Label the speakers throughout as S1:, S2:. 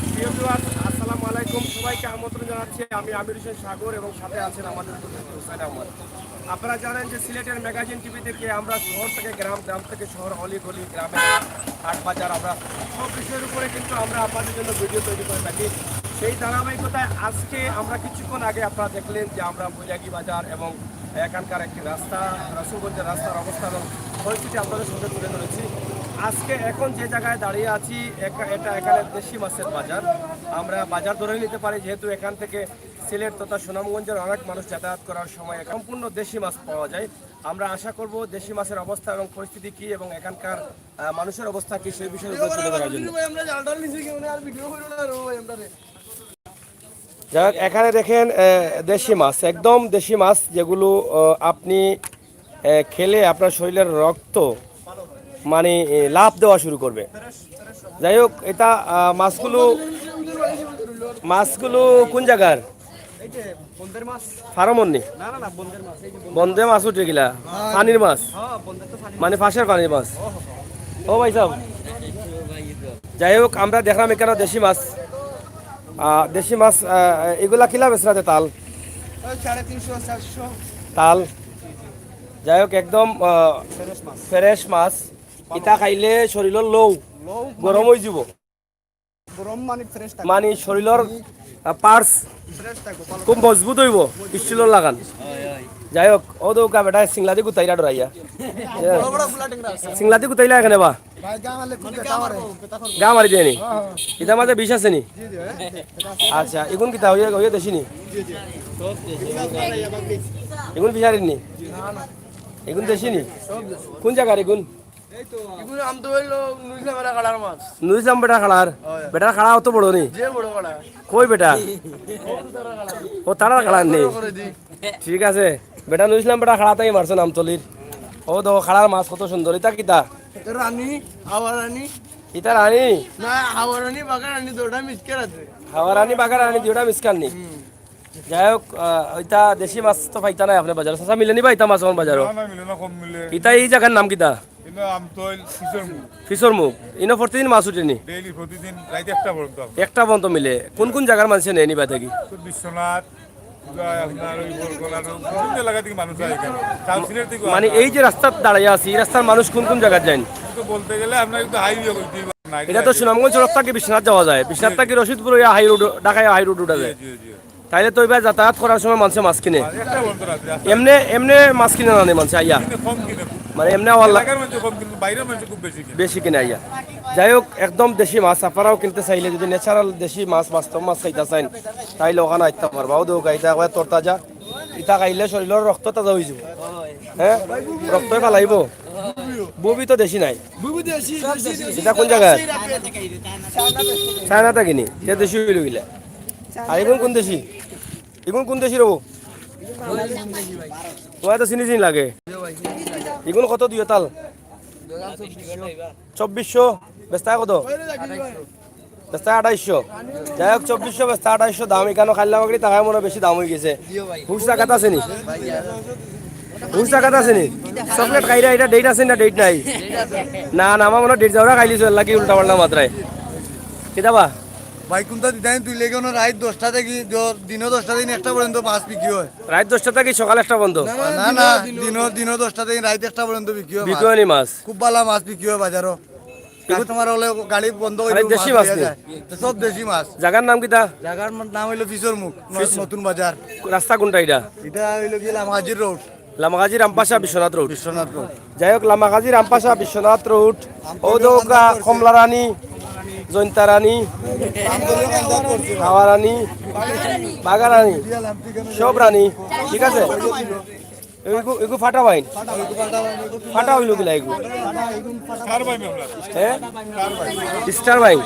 S1: প্রিয় ভিউয়ার্স, আসসালামু আলাইকুম। সবাইকে আমন্ত্রণ জানাচ্ছি। আমি আমির হোসেন সাগর এবং সাথে আছেন আমাদের প্রতিনিধি হুসাইন আহমদ। আপনারা জানেন যে সিলেটের ম্যাগাজিন টিভি থেকে আমরা শহর থেকে গ্রাম, গ্রাম থেকে শহর, অলিগলি, গ্রামের হাট বাজার, আমরা সব বিষয়ের উপরে কিন্তু আমরা আপনাদের জন্য ভিডিও তৈরি করে থাকি। সেই ধারাবাহিকতায় আজকে আমরা কিছুক্ষণ আগে আপনারা দেখলেন যে আমরা বৈরাগী বাজার এবং এখানকার একটি রাস্তা, রসুলগঞ্জের রাস্তার অবস্থা এবং পরিস্থিতি আপনাদের সাথে তুলে ধরেছি। আজকে এখন যে জায়গায় দাঁড়িয়ে আছি এটা এখানে দেশি মাছের বাজার। আমরা বাজার ধরে নিতে পারি, যেহেতু এখান থেকে সিলেট তথা সুনামগঞ্জের অনেক মানুষ যাতায়াত করার সময় সম্পূর্ণ দেশি মাছ পাওয়া যায়। আমরা আশা করব দেশি মাছের অবস্থা এবং পরিস্থিতি কী এবং এখানকার মানুষের অবস্থা কী সেই বিষয়ে উপরে তুলে ধরার জন্য। যাই হোক, এখানে দেখেন দেশি মাছ, একদম দেশি মাছ, যেগুলো আপনি খেলে আপনার শরীরের রক্ত মানে লাভ দেওয়া শুরু করবে। যাই হোক, এটা মাছগুলো মাছগুলো কোন জায়গার ফার্মনি বন্ধে মাছ উঠে গেলা পানির মাছ, মানে ফাঁসের পানির মাছ। ও ভাই সাহেব, যাই হোক, আমরা দেখলাম এখানে দেশি মাছ। দেশি মাছ এগুলা কিলা বেচরাতে তাল তাল যাই হোক, একদম ফ্রেশ মাছ। ইটা খাইলে শরীরের লৌ গরম হয়ে যাব, মানে শরীরের পার্স খুব মজবুত হইব স্টিলের লাগান। যাই হোক, ও তো বেটা সিংলাদি গুতাইরা ডরাইয়া সিংলাদি গুতাইলা এখানে বা গা মারি দেয়নি, ইটা মাঝে বিষ আছে নি? আচ্ছা, এগুন কিতা হইয়া হইয়া দেশিনি, এগুন বিচারেন নি, এগুন দেশিনি? কোন জায়গার এগুন? নুরিলাম বেটা খাড়ার, বেটার খাড়া অত বড় নি? কই বেটা? ও তারা খাড়ার নেই, ঠিক আছে। বেটা নুরিলাম বেটা খাড়া তাই মারছো নামতলির। ও দেখো খাড়ার মাছ কত সুন্দর। ইতা কিতা? ইতা রানী না হাওয়ারানি বাগার রানী দুটা মিসকার নি। যাই হোক, এটা দেশি মাছ তো পাইতা নাই আপনার বাজার, সঁচা মিলেনি পাইতা মাছ আমার বাজারও। ইতা এই জায়গার নাম কিতা? ফিসর মুখ। ইনো প্রতিদিন মাছ উঠেনি? একটা পর্যন্ত মিলে। কোন কোন জায়গার মানুষ নেই নিবা থাকি? বিশ্বনাথ, মানে এই যে রাস্তার দাঁড়াইয়া আছি, এই রাস্তার মানুষ কোন কোন জায়গায় যায় বলতে গেলে এটা তো সুনামগঞ্জ সড়ক থেকে বিশ্বনাথ যাওয়া যায়, বিশ্বনাথ থেকে রশিদপুর হাই রোড, ঢাকায় হাই রোড উঠা যায়। তাইলে তো এবার যাতায়াত করার সময় মানুষে মাছ কিনে, এমনি এমনি মাছ কিনে না মানুষ আইয়া, মানে এমনি বেশি কিনে আইয়া। যাই হোক, একদম দেশি মাছ। আপনারাও কিনতে চাইলে যদি ন্যাচারাল দেশি মাছ, বাস্তব মাছ খাইতে চাইন, তাইলে ওখানে আইতে পারবা। ও দেখ এটা তোর তাজা, ইটা খাইলে শরীরের রক্ত তাজা হয়ে যাব। হ্যাঁ, রক্তই পালাইব। বুবি তো দেশি নাই, এটা কোন জায়গায়? চায়না থাকিনি, এটা দেশি হইল গিলা। আর এগুন কোন দেশি? এগুন কোন দেশি রবো? তোমার তো চিনি চিনি লাগে। এগুলো কত দিও তাল? 2400। বেস্তা কত? বেস্তা 2800। যাই হোক, 2400 বেস্তা 2800 দাম। এখানে খাইলাম টাকা মনে বেশি দাম হয়ে গেছে। হুস টাকাত আছে নি? হুস টাকাত আছে নি? চকলেট খাইরা এটা ডেট আছে না? ডেট নাই না না, আমার মনে ডেট যাওয়া খাইলিস লাগি উল্টা পাল্টা মাত্রায়। কিতাবা
S2: ভাই কোনটা দিতেন তুই লেগে রাত 10টা থেকে দিনও 10টা থেকে 1টা পর্যন্ত মাছ বিক্রি হয়।
S1: রাত 10টা থেকে সকাল 1টা পর্যন্ত?
S2: না না, দিনও 10টা থেকে রাত 1টা পর্যন্ত বিক্রি হয়।
S1: বিক্রি হয় মাছ?
S2: খুব ভালো মাছ বিক্রি হয় বাজারও। কাস্টমার হলে গাড়ি বন্ধ করে
S1: দেশি মাছ
S2: সব দেশি মাছ।
S1: জায়গার নাম কিতা?
S2: জায়গার নাম হইলো ফিসর মুখ, নতুন বাজার।
S1: রাস্তা কোনটা এটা?
S2: এটা হইলো কি লামাজির road,
S1: Lamagazi Rampasha Biswanath road.
S2: Biswanath road.
S1: যাই হোক, লামাগাজি রামপাশা বিশ্বনাথ রোড। ও দৌকা কমলা রানী, জয়ন্তা রানী, হাওয়া রানী, বাগা রানী, সব রানী, ঠিক আছে। এগু ফাটা বাইন, ফাটা হইল গিলা এগু, হ্যাঁ স্টার বাইন।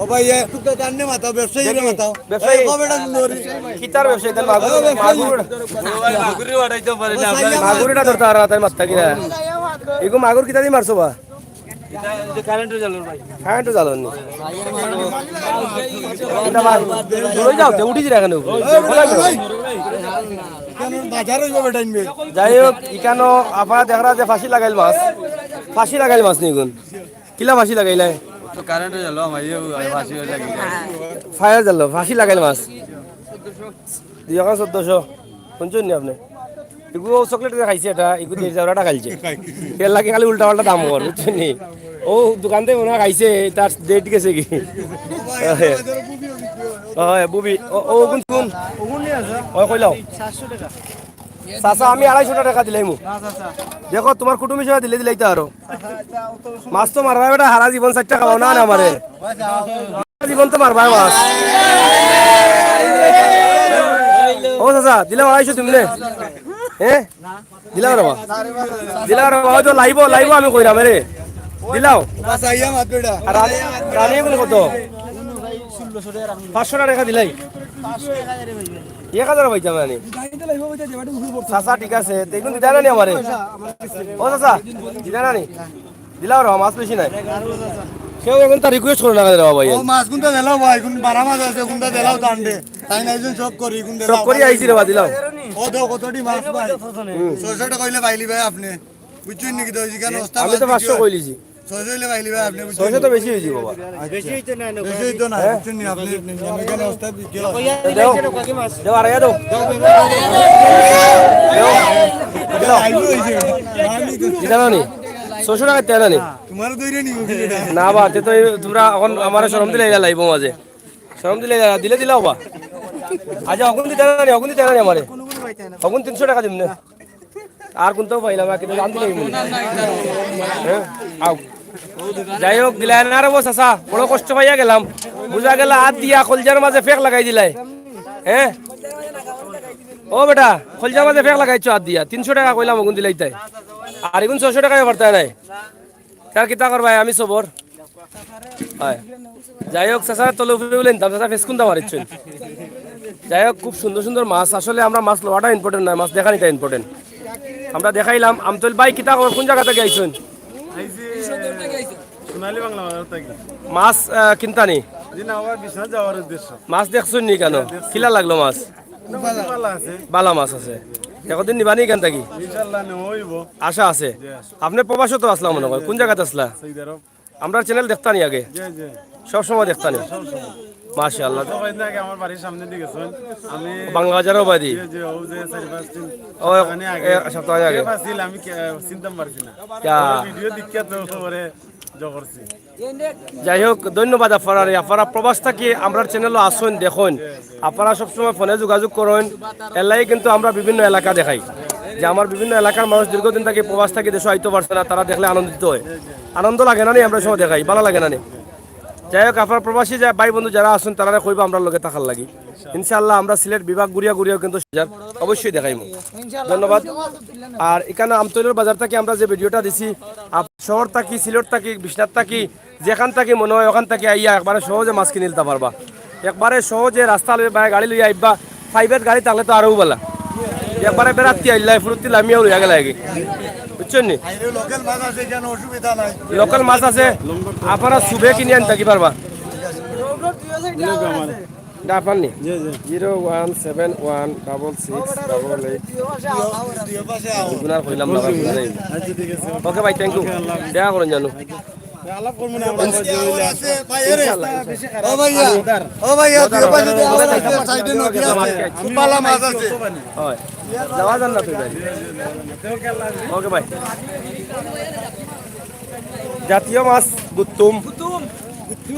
S2: ও ভাই একটু তো জাননে মাথাও ব্যবসায়ী মাথাও
S1: ব্যবসায়ী
S2: কবেটা লরি
S1: কিতার ব্যবসায়ী তার মাগুরটা ধরতে আর তাই মাথা কিনা এগু মাগুর কিতা দিয়ে মারছো বা? কারেন্টও জ্বালন নি? যাও উঠি এখানে। যাই হোক, ইকানো আপনারা দেখা যে ফাঁসি লাগাইল মাছ, ফাঁসি লাগাইল মাছ নিগুন কিলা ফাঁসি লাগাইলে
S2: তো কারেন্ট গেল আমার ফাঁসি হয়ে লাগে
S1: ফায়ার জ্বালো ফাঁসি লাগাইল মাছ 1400 শুনছেন নি আপনি এগুলো চকলেট খাইছে এটা এগুলো 1000 টাকা খাইছে তেল লাগে খালি উল্টা পাল্টা দাম কর বুঝছেন নি ও দোকান থেকে মনে হয় খাইছে তার ডেট গেছে কি হয় বুবি ও কোন কোন ও কইলাও
S3: 700 টাকা
S1: চাচা আমি 250 টাকা দিলাই মু দেখো তোমার কুটুম হিসেবে দিলে দিলাইতে আরো মাছ তো মারবা বেটা হারা জীবন 60 টাকা খাও না না আমারে জীবন তো মারবা মাছ ও চাচা দিলে 250 তুমি নে হ্যাঁ দিলাও রে দিলাও রে হয়তো লাইব লাইব আমি কইরাম রে দিলাও
S2: বাস আইয়া মাত বেটা
S1: আর রানী কোন কত 500 টাকা দিলাই 1000 পাইতাম আমি চাচা ঠিক আছে দেখুন দিদা নানি আমারে ও চাচা দিদা নানি দিলাও রে মাছ বেশি নাই কেউ এখন তার রিকোয়েস্ট করে না রে ভাই
S2: ও মাছ কোনটা দেলাও ভাই কোন বারা মাছ আছে কোনটা দেলাও টানবে তাই না একজন সব করি কোন
S1: সব
S2: দেলাও
S1: করি আইছি রে বা দিলাও
S2: ও দাও কতটি মাছ ভাই 600 টাকা কইলে বাইলি ভাই আপনি বুঝছেন নাকি তো জিগান ওস্তাদ
S1: আমি তো 500 কইলিছি
S2: 600 হইলে বাইলি ভাই আপনি
S1: 600 তো বেশি হইছি বাবা
S2: বেশি হইতো না বুঝছেন নি আপনি এখানে ওস্তাদ কি
S1: দেও দেও আর আয়া দেও দিদা নানি 600 টাকা তেল নানি
S2: তোমার দইরে নি
S1: না বা তে তো তোমরা এখন আমার শরম দিলে লাইব মাঝে শরম দিলে দিলে দিলাও বা আজ অগুন দিতে না আমারে অগুন 300 টাকা দিম না আর কোন তো পাইলাম কিন্তু জান দিলে হ্যাঁ আও যাই হোক দিলাই না রে বস আসা বড় কষ্ট পাইয়া গেলাম বুঝা গেল হাত দিয়া কলজার মাঝে ফেক লাগাই দিলাই হ্যাঁ ও বেটা কলজার মাঝে ফেক লাগাইছো হাত দিয়া 300 টাকা কইলাম অগুন দিলাই তাই আর এগুন 600 টাকায় ভরতে নাই তার কিতা করবাই আমি সবর হয় যাই হোক চাচা তলে উপরে বলেন দাম চাচা ফেস কোনটা মারিচ্ছেন যাই হোক খুব সুন্দর সুন্দর মাছ আসলে আমরা মাছ লওয়াটা ইম্পর্টেন্ট নয় মাছ দেখানিটা ইম্পর্টেন্ট আমরা দেখাইলাম আমতল ভাই কিতা কোন জায়গা থেকে আইছেন
S3: সোনালী বাংলা বাজার থেকে
S1: মাছ কিনতানি
S3: দিন আবার বিশ্বনাথ যাওয়ার উদ্দেশ্য
S1: মাছ দেখছুন নি কেন কিলা লাগলো মাছ
S3: ভালো আছে
S1: বালা মাছ আছে একদিন নিবানি কেন থাকি
S3: ইনশাআল্লাহ নেব
S1: আশা আছে আপনি প্রবাসও তো আসলাম মনে হয় কোন জায়গাতে আসলা
S3: সৌদি আরব
S1: আমরা চ্যানেল দেখতানি আগে
S3: জি জি
S1: সব সময় দেখতানি মাশাআল্লাহ
S3: সবাই আগে আমার বাড়ির সামনে দিকে গেছেন আমি
S1: বাংলা বাজারও বাদি
S3: যে যে ও যে 4-5 দিন
S1: ও
S3: আগে
S1: সপ্তাহ আগে
S3: পাছিল আমি চিন্তা পারছি না
S1: ক্যা
S3: ভিডিও দেখিয়া তো পরে জগরছি
S1: যাই হোক ধন্যবাদ আপনারা আপনারা প্রবাস থাকি আমরা চ্যানেলও আসুন দেখুন আপনারা সবসময় ফোনে যোগাযোগ করেন এলাই কিন্তু আমরা বিভিন্ন এলাকা দেখাই যে আমার বিভিন্ন এলাকার মানুষ দীর্ঘদিন থেকে প্রবাস থাকি দেশে আইতে পারছে না তারা দেখলে আনন্দিত হয় আনন্দ লাগে না নি আমরা সময় দেখাই ভালো লাগে না নি যাই হোক আপনার প্রবাসী যে ভাই বন্ধু যারা আসুন তারা কইবা আমরা লগে থাকার লাগি ইনশাআল্লাহ আমরা সিলেট বিভাগ ঘুরিয়া ঘুরিয়াও কিন্তু অবশ্যই দেখাইমু ধন্যবাদ আর এখানে আমতৈলের বাজার থেকে আমরা যে ভিডিওটা দিছি শহর থাকি সিলেট থাকি বিশ্বনাথ থাকি যেখান থাকি মনে হয় ওখান থেকে আইয়া একবারে সহজে মাছ কিনে নিতে পারবা একবারে সহজে রাস্তা লই গাড়ি লইয়া আইবা ফাইভের গাড়ি থাকলে তো আরও বলা একবারে বেড়াতে আইলাই ফুরুতি লামিয়াও লইয়া গেলা আগে বুঝছেন নি
S2: লোকাল মাছ আছে কেন অসুবিধা নাই
S1: লোকাল মাছ আছে আপনারা সুবে কিনে আনতে কি পারবা না পাননি 0171668 গুনার কইলাম না ওকে ভাই থ্যাংক ইউ দেখা করেন জানো
S3: আলাপ করব না
S2: ও ভাইয়া তুই পাশে দে আবার আছে সাইডে নদী আছে পালা মাছ আছে
S1: হয় যাওয়া যান না তুই ভাই ওকে ভাই জাতীয় মাছ গুত্তুম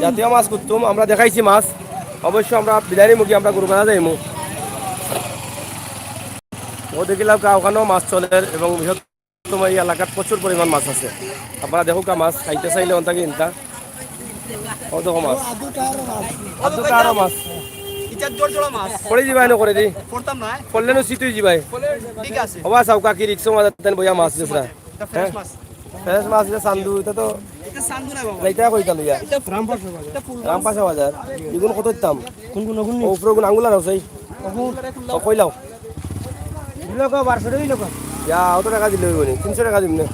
S1: জাতীয় মাছ গুত্তুম আমরা দেখাইছি মাছ অবশ্য আমরা বিদায় মুখী আমরা গুরুবাজা যাইমু ও দেখিলাম ওখানেও মাছ চলে এবং বৃহত্তম এই এলাকার প্রচুর পরিমাণ মাছ আছে আপনারা দেখুক মাছ খাইতে চাইলে অন্তাকে ইনতা ও দেখো মাছ আদু কারো মাছ পড়ে যাবাই না করে দি পড়লে নো সিতুই যাবাই হবা সাউকা কি রিক্সা মাছ তেন বইয়া মাছ দিছরা হ্যাঁ ফ্রেশ মাছ এটা সান্দু এটা তো লাইটা কইতা লইয়া রামপাশা বাজার ইগুন কত দাম কোন কোন কোন উপরে কোন আঙ্গুলার আছে ও কইলাও দিলো কো 1200 টাকা দিলো কো ইয়া অত টাকা দিলে হইবনি 300 টাকা দিমনে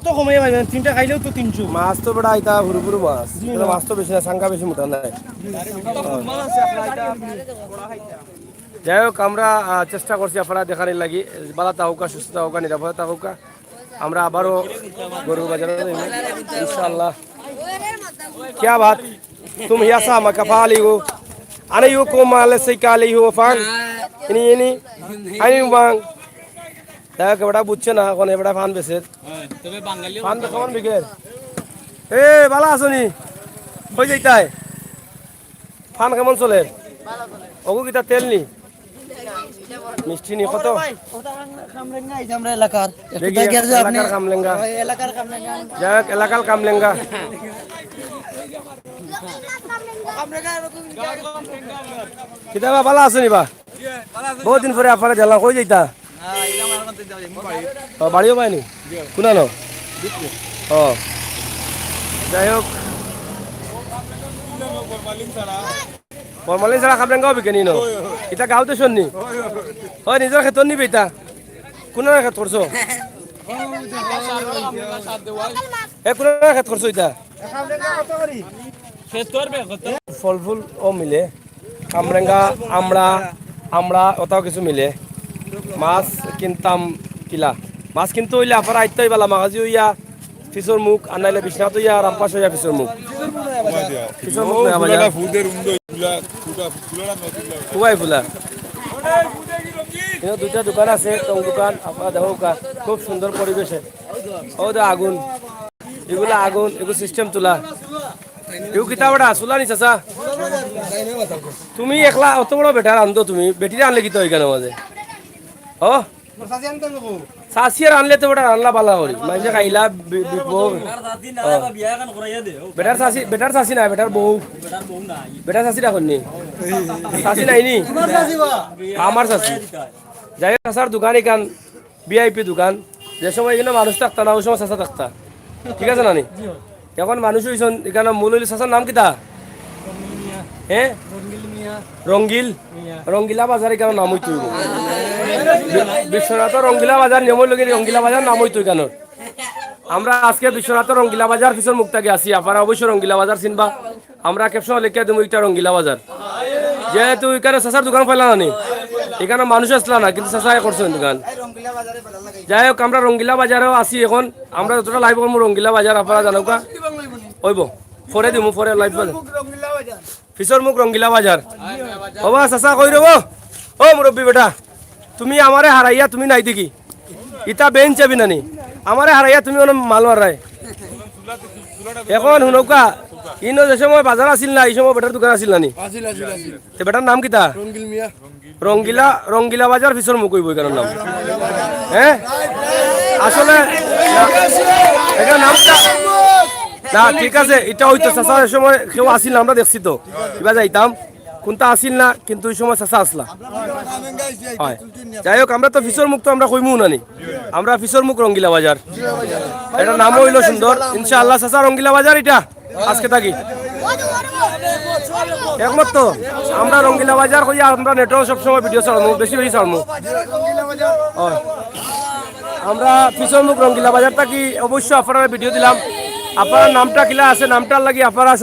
S1: তো কমে ভাই তিনটা খাইলেও তো 300 মাছ তো বড় আইতা ভুরু ভুরু মাছ এটা মাছ তো বেশি না সাঙ্গা বেশি মোটা নাই যাই হোক আমরা চেষ্টা করছি আপনারা দেখানোর লাগি বালা তাহুকা সুস্থ তাহুকা নিরাপদ তাহুকা আমরা আবারও গরুর বাজারে ইনশাআল্লাহ क्या बात तुम हिया sama kafali ho ana yu ko male sai kali ho fan ini ani bang তা কেবড়া বুঝছে না কোন এবড়া ফান বেছে
S4: তবে বাঙালি
S1: ফান তো কেমন বিকের এ ভালো আছনি কই যাইতাই ফান কেমন চলে ওগো কিটা তেল নি মিষ্টি নি কত
S4: কামরেঙ্গা এই আমরা এলাকার
S1: দেখি এলাকার কামলেঙ্গা
S4: এলাকার কামরেঙ্গা
S1: যাক এলাকার কামলেঙ্গা কিতাবা ভালো আছনি বা বহুত দিন পরে আপনারা জানলাম কই যাইতা বাড়িও পাইনি কোনা ন ও যাই হোক ফরমালিন ছাড়া খাবলেঙ্গাও বিকেনি ন এটা গাঁওতে শুননি হয় নিজের ক্ষেত্র নিবে এটা কোনার ক্ষেত করছো এ কোনার ক্ষেত করছো এটা ফল ফুল ও মিলে কামরেঙ্গা আমরা ওটাও কিছু মিলে মাছ কিনতাম কিলা মাছ কিন্তু হইলে আপনারা আইতে হইবালা মাগাজি হইয়া ফিসর মুখ আনাইলে বিছনাত হইয়া রামপাস হইয়া ফিসর মুখ নয়া বাজার খুবাই ফুলা কিন্তু দুইটা দোকান আছে টং দোকান আপনারা দেখো খুব সুন্দর পরিবেশে ও দে আগুন এগুলো সিস্টেম তোলা এগু কিতাবটা চুলা নিছ চা তুমি একলা অত বড় বেটার আনতো তুমি বেটিরে আনলে কিতা ওইখানে মাঝে ও সাসিয়ার আনলে তো ওটা রান্না পালা করি মাঝে খাইলা বেটার সাসি না বেটার সাসি রাখুন নি সাসি নাই নি আমার সাসি যাই সাসার দোকান এখান ভিআইপি দোকান যে সময় এখানে মানুষ থাকতা না ওই সময় সাসা থাকতা ঠিক আছে নানি এখন মানুষ হইছন এখানে মূল হইলে সাসার নাম কিতা হ্যাঁ রঙ্গিলা বাজার এখানে নাম হইতো বিশ্বনাথ রঙ্গিলা বাজার নিয়ম লগে রঙ্গিলা বাজার নাম হইতো এখানে আমরা আজকে বিশ্বনাথ রঙ্গিলা বাজার পিছন মুক্তাকে আসি আপনারা অবশ্যই রঙ্গিলা বাজার চিনবা আমরা ক্যাপশন লিখে দেবো এটা রঙ্গিলা বাজার যেহেতু এখানে চাচার দোকান পাইলা না এখানে মানুষ আসলা না কিন্তু চাচা করছেন দোকান যাই হোক আমরা রঙ্গিলা বাজারেও আসি এখন আমরা যতটা লাইভ করবো রঙ্গিলা বাজার আপনারা জানকা হইব পরে দিব পরে লাইভ বাজার ফিসর মুখ রঙ্গিলা বাজার বাবা চাচা কই রব ও মুরব্বী বেটা তুমি আমারে হারাইয়া তুমি নাই দেখি ইটা বেঞ্চ যাবি নানি আমারে হারাইয়া তুমি মাল মারাই এখন শুনকা ইনো যে সময় বাজার আসিল না এই সময় বেটার দোকান আসিল নানি বেটার নাম কিতা রঙ্গিলা বাজার ফিসর মুখ কইব এখানের নাম হ্যাঁ আসলে এটা নামটা না ঠিক আছে এটা হইতো চাচা এই সময় কেউ আসিল না আমরা দেখছি তো এবার যাইতাম কোনটা আসিল না কিন্তু ওই সময় চাচা আসলা হয় যাই হোক আমরা তো ফিসর মুখ তো আমরা কইমু নানি আমরা ফিসর মুখ রঙ্গিলা বাজার এটা নামও হইলো সুন্দর ইনশাআল্লাহ চাচা রঙ্গিলা বাজার এটা আজকে থাকি একমত তো আমরা রঙ্গিলা বাজার কইয়া আমরা নেটও সবসময় ভিডিও ছাড়মু বেশি ছাড়মু আমরা ফিসর মুখ রঙ্গিলা বাজার থাকি অবশ্যই আপনারা ভিডিও দিলাম আপনার নামটা কিলা আছে নামটার লাগি আপনারা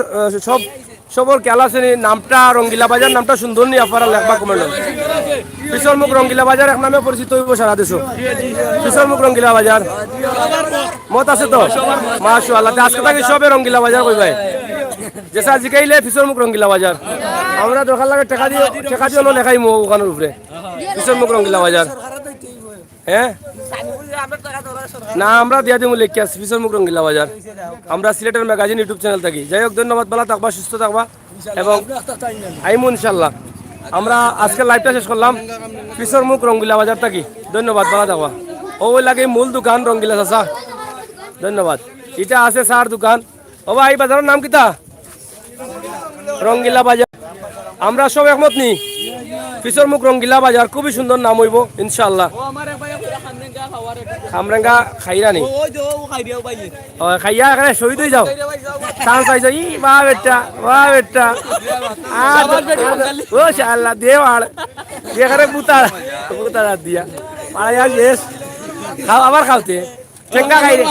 S1: সবর খেয়াল আছে নামটা রঙ্গিলা বাজার নামটা সুন্দর নি আপনারা লেখবা কমেন্ট ফিসর মুখ রঙ্গিলা বাজার এক নামে পরিচিত হইব সারা দেশ ফিসর মুখ রঙ্গিলা বাজার মত আছে তো মাশাআল্লাহ আজকে থাকি সবে রঙ্গিলা বাজার কইবাই যেসা জিকাইলে ফিসর মুখ রঙ্গিলা বাজার আমরা দরকার লাগে টাকা দিয়ে লেখাই মো ওখানের উপরে ফিসর মুখ রঙ্গিলা বাজার হ্যাঁ না আমরা দিয়া দিমু লেখি আছি ফিসর মুখ রঙ্গিলা বাজার আমরা সিলেটের ম্যাগাজিন ইউটিউব চ্যানেল থাকি যাই হোক ধন্যবাদ ভালো থাকবা সুস্থ থাকবা এবং আইমু ইনশাল্লাহ আমরা আজকে লাইভটা শেষ করলাম ফিসর মুখ রঙ্গিলা বাজার থাকি ধন্যবাদ ভালো থাকবা ওই লাগে মূল দোকান রঙ্গিলা চাচা ধন্যবাদ এটা আছে সার দোকান ও ভাই বাজারের নাম কিতা রঙ্গিলা বাজার আমরা সব একমত নি ফিসর মুখ রঙ্গিলা বাজার খুবই সুন্দর নাম হইব ইনশাআল্লাহ খামরেঙ্গা খাইরা নি খাইয়া এখানে শহীদ হয়ে যাও চান্স পাইছো ই বা বেটা ও শাল্লাহ দেওয়াল এখানে পুতার দিয়া পাড়াইয়া শেষ খাও আবার খাওতে চেঙ্গা খাইলে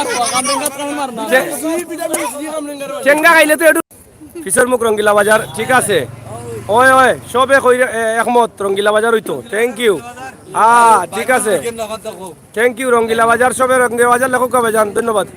S1: চেঙ্গা খাইলে তো একটু ফিসর মুখ রঙ্গিলা বাজার ঠিক আছে ওই সবে কই একমত রঙ্গিলা বাজার হইতো থ্যাংক ইউ ঠিক আছে থ্যাংক ইউ রঙ্গিলা বাজার সবে রঙ্গিলা বাজার লেখক কবে যান ধন্যবাদ।